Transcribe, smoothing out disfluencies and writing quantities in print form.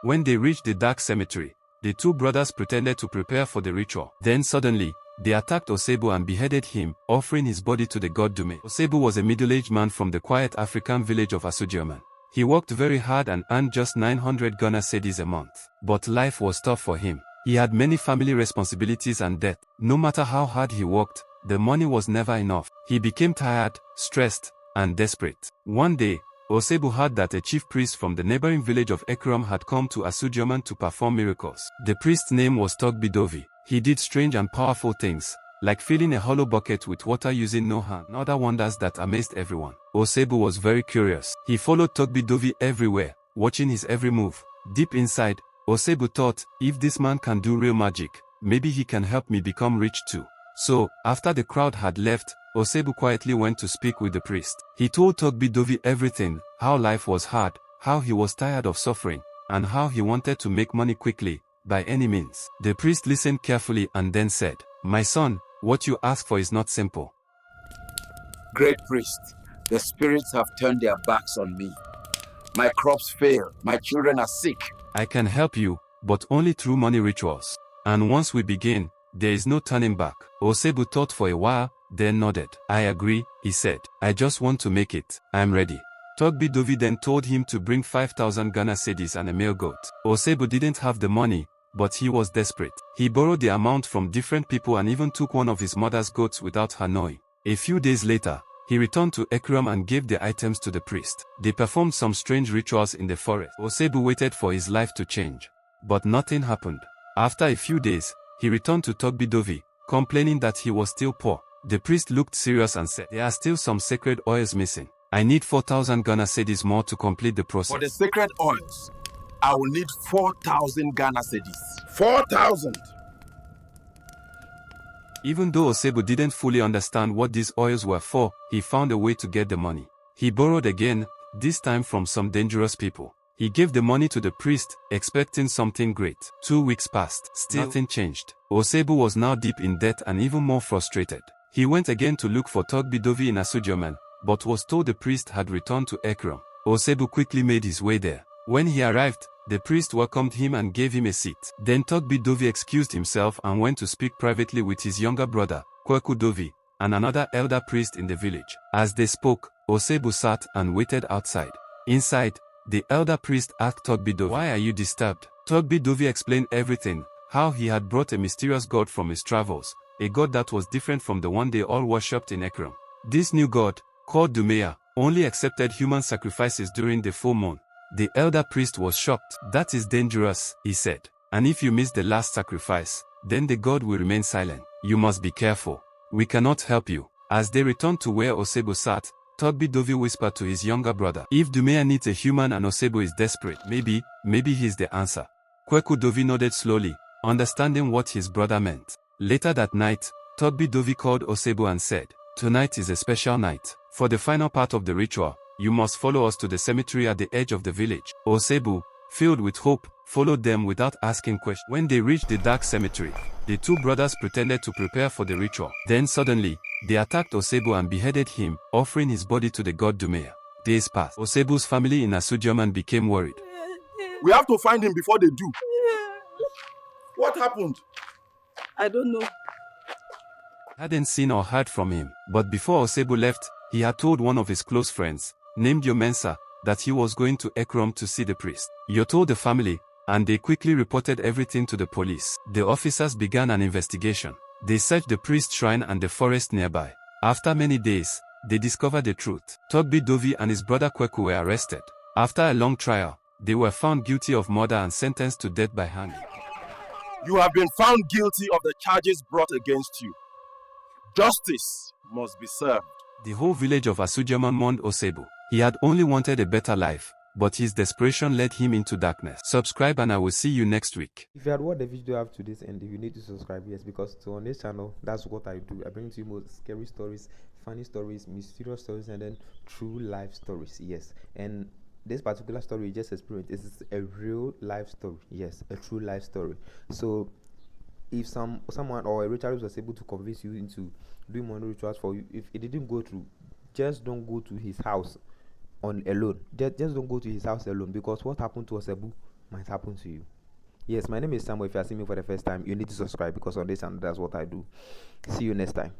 When they reached the dark cemetery, the two brothers pretended to prepare for the ritual. Then suddenly, they attacked Osabu and beheaded him, offering his body to the god Dume. Osabu was a middle-aged man from the quiet African village of Asujioman. He worked very hard and earned just 900 Ghana cedis a month. But life was tough for him. He had many family responsibilities and debt. No matter how hard he worked, the money was never enough. He became tired, stressed, and desperate. One day, Osabu heard that a chief priest from the neighboring village of Ekram had come to Asujioman to perform miracles. The priest's name was Togbidovi. He did strange and powerful things, like filling a hollow bucket with water using no hand, and other wonders that amazed everyone. Osabu was very curious. He followed Togbidovi everywhere, watching his every move. Deep inside, Osabu thought, if this man can do real magic, maybe he can help me become rich too. So, after the crowd had left, Osabu quietly went to speak with the priest. He told Togbidovi everything, how life was hard, how he was tired of suffering, and how he wanted to make money quickly, by any means. The priest listened carefully and then said, "My son, what you ask for is not simple." Great priest, the spirits have turned their backs on me. My crops fail, my children are sick. I can help you, but only through money rituals. And once we begin, there is no turning back. Osabu thought for a while, then nodded. "I agree," he said. "I just want to make it. I'm ready." Togbidovi then told him to bring 5,000 Ghana cedis and a male goat. Osabu didn't have the money, but he was desperate. He borrowed the amount from different people and even took one of his mother's goats without her knowing. A few days later, he returned to Ekram and gave the items to the priest. They performed some strange rituals in the forest. Osabu waited for his life to change, but nothing happened. After a few days, he returned to Togbidovi, complaining that he was still poor. The priest looked serious and said, "There are still some sacred oils missing. I need 4,000 Ghana cedis more to complete the process." For the sacred oils, I will need 4,000 Ghana cedis. 4,000! Even though Osabu didn't fully understand what these oils were for, he found a way to get the money. He borrowed again, this time from some dangerous people. He gave the money to the priest, expecting something great. 2 weeks passed. Still nothing changed. Osabu was now deep in debt and even more frustrated. He went again to look for Togbidovi in Asujioman, but was told the priest had returned to Ekram. Osabu quickly made his way there. When he arrived, the priest welcomed him and gave him a seat. Then Togbidovi excused himself and went to speak privately with his younger brother, Kwekudovi, and another elder priest in the village. As they spoke, Osabu sat and waited outside. Inside, the elder priest asked Togbidovi, "Why are you disturbed?" Togbidovi explained everything, how he had brought a mysterious god from his travels, a god that was different from the one they all worshipped in Ekram. This new god, called Dumea, only accepted human sacrifices during the full moon. The elder priest was shocked. "That is dangerous," he said. "And if you miss the last sacrifice, then the god will remain silent. You must be careful. We cannot help you." As they returned to where Osabu sat, Togbidovi whispered to his younger brother, "If Dumea needs a human and Osabu is desperate, maybe he's the answer." Kwekudovi nodded slowly, understanding what his brother meant. Later that night, Togbidovi called Osabu and said, "Tonight is a special night. For the final part of the ritual, you must follow us to the cemetery at the edge of the village." Osabu, filled with hope, followed them without asking questions. When they reached the dark cemetery, the two brothers pretended to prepare for the ritual. Then suddenly, they attacked Osabu and beheaded him, offering his body to the god Dumea. Days passed. Osabu's family in Asujioman became worried. "We have to find him before they do." "What happened?" "I don't know." Hadn't seen or heard from him, but before Osabu left, he had told one of his close friends, named Yomensa, that he was going to Ekram to see the priest. Yo told the family, and they quickly reported everything to the police. The officers began an investigation. They searched the priest's shrine and the forest nearby. After many days, they discovered the truth. Togbidovi and his brother Kweku were arrested. After a long trial, they were found guilty of murder and sentenced to death by hanging. "You have been found guilty of the charges brought against you. Justice must be served." The whole village of Asujioman mourned Osabu. He had only wanted a better life, but his desperation led him into darkness. Subscribe and I will see you next week. If you had watched the video up to this end, you need to subscribe, yes, because on this channel, that's what I do. I bring to you more scary stories, funny stories, mysterious stories, and then true life stories, yes. And this particular story you just experienced is a real life story, yes, a true life story. So if someone or a ritualist was able to convince you into doing money rituals for you, if it didn't go through, just don't go to his house on alone. Just don't go to his house alone, because what happened to Osabu might happen to you. Yes, my name is Samuel. If you are seeing me for the first time, you need to subscribe because on this and that's what I do. See you next time.